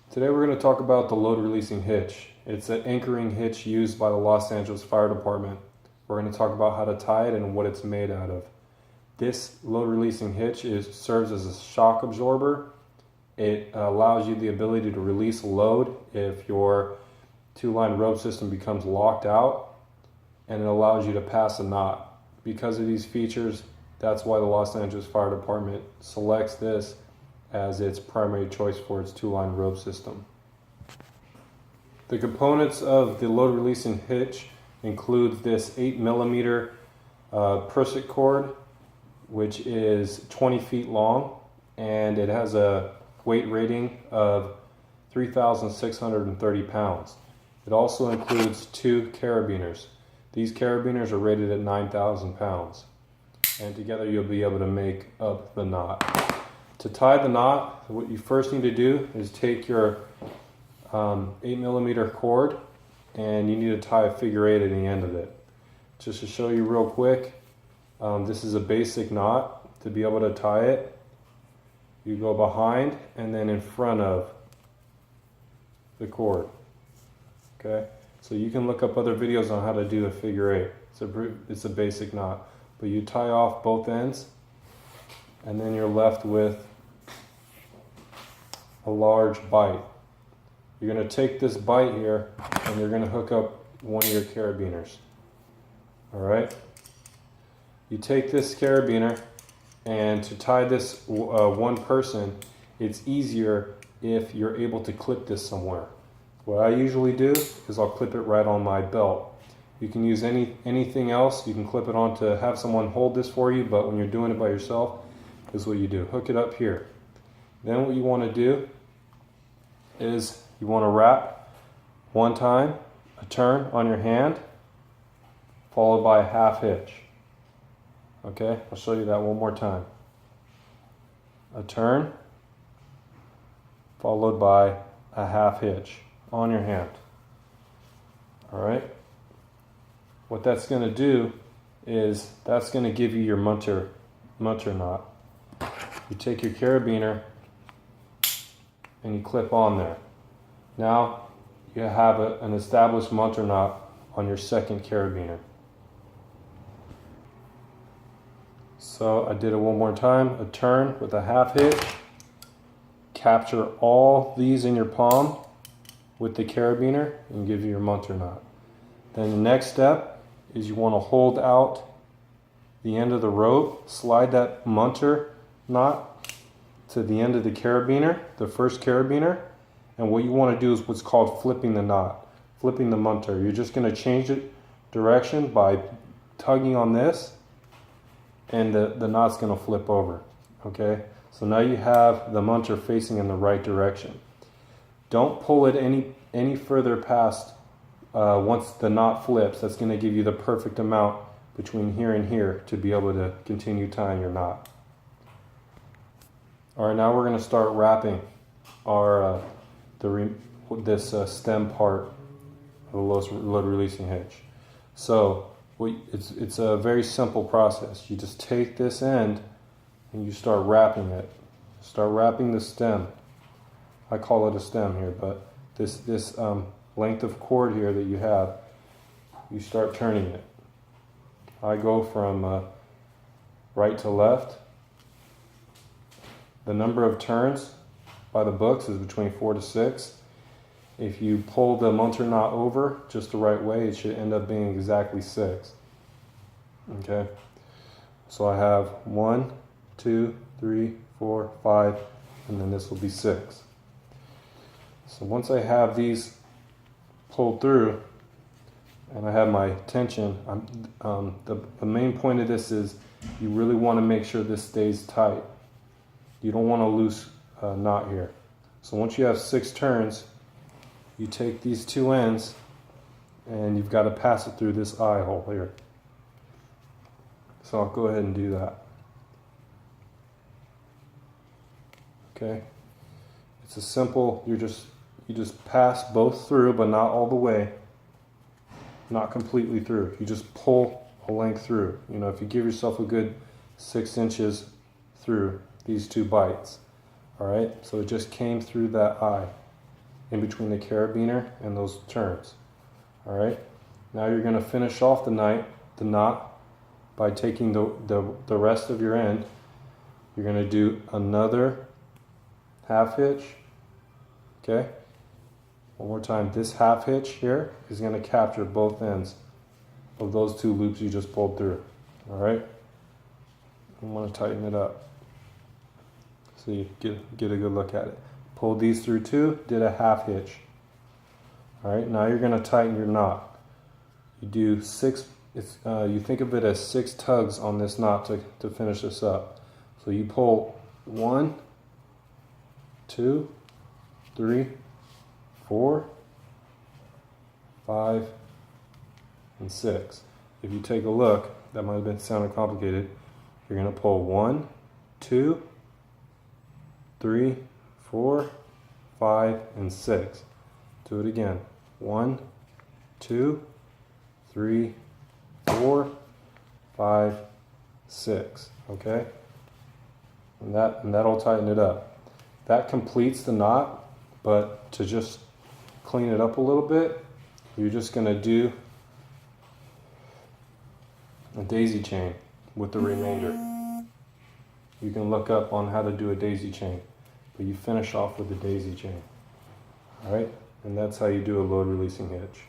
Today we're going to talk about the load releasing hitch. It's an anchoring hitch used by the Los Angeles Fire Department. We're going to talk about how to tie it and what it's made out of. This load releasing hitch serves as a shock absorber. It allows you the ability to release a load if your two-line rope system becomes locked out, and it allows you to pass a knot. Because of these features, that's why the Los Angeles Fire Department selects this as its primary choice for its two-line rope system. The components of the load releasing hitch include this 8mm prusik cord, which is 20 feet long, and it has a weight rating of 3,630 pounds. It also includes 2 carabiners. These carabiners are rated at 9,000 pounds, and together you'll be able to make up the knot. To tie the knot, what you first need to do is take your 8mm cord, and you need to tie a figure 8 at the end of it. Just to show you real quick, this is a basic knot. To be able to tie it, you go behind and then in front of the cord. Okay, so you can look up other videos on how to do a figure 8. It's a basic knot, but you tie off both ends, and then you're left with a large bite. You're going to take this bite here and you're going to hook up one of your carabiners. Alright? You take this carabiner, and to tie this one person, it's easier if you're able to clip this somewhere. What I usually do is I'll clip it right on my belt. You can use anything else. You can clip it on to have someone hold this for you, but when you're doing it by yourself, this is what you do. Hook it up here. Then what you want to do is you want to wrap one time, a turn on your hand, followed by a half hitch. Okay, I'll show you that one more time. A turn, followed by a half hitch on your hand. Alright? What that's going to do is that's going to give you your munter knot. You take your carabiner and you clip on there. Now you have an established munter knot on your second carabiner. So I did it one more time, a turn with a half hitch. Capture all these in your palm with the carabiner and give you your munter knot. Then the next step is you want to hold out the end of the rope, slide that munter knot to the end of the carabiner, the first carabiner, and what you want to do is what's called flipping the knot, flipping the munter. You're just going to change it direction by tugging on this, and the knot's going to flip over. Okay, so now you have the munter facing in the right direction. Don't pull it any further past once the knot flips. That's going to give you the perfect amount between here and here to be able to continue tying your knot. All right, now we're going to start wrapping our this stem part of the load releasing hitch. So it's a very simple process. You just take this end and you start wrapping it. Start wrapping the stem. I call it a stem here, but this length of cord here that you have, you start turning it. I go from right to left. The number of turns by the books is between 4 to 6. If you pull the munter knot over just the right way, it should end up being exactly 6. Okay, so I have 1, 2, 3, 4, 5, and then this will be 6. So once I have these pulled through and I have my tension, the main point of this is you really want to make sure this stays tight. You don't want a loose knot here. So once you have 6 turns, you take these 2 ends and you've got to pass it through this eye hole here. So I'll go ahead and do that. Okay, it's a simple, you just pass both through, but not all the way, not completely through. You just pull a length through. You know, if you give yourself a good 6 inches through these 2 bites. All right, so it just came through that eye. in between the carabiner and those turns. All right. Now you're going to finish off the knot by taking the rest of your end. You're going to do another half hitch. Okay. One more time. This half hitch here is going to capture both ends of those two loops you just pulled through. All right. I want to tighten it up so you get a good look at it. Pulled these through too, did a half hitch. All right, now you're going to tighten your knot. You do you think of it as 6 tugs on this knot to finish this up. So you pull 1, 2, 3, 4, 5, and 6. If you take a look, that might have been sounding complicated. You're going to pull 1, 2, 3, 4, 5, and 6. Do it again. 1, 2, 3, 4, 5, 6. Okay? And that'll tighten it up. That completes the knot, but to just clean it up a little bit, you're just going to do a daisy chain with the remainder. You can look up on how to do a daisy chain, but you finish off with a daisy chain. All right? And that's how you do a load releasing hitch.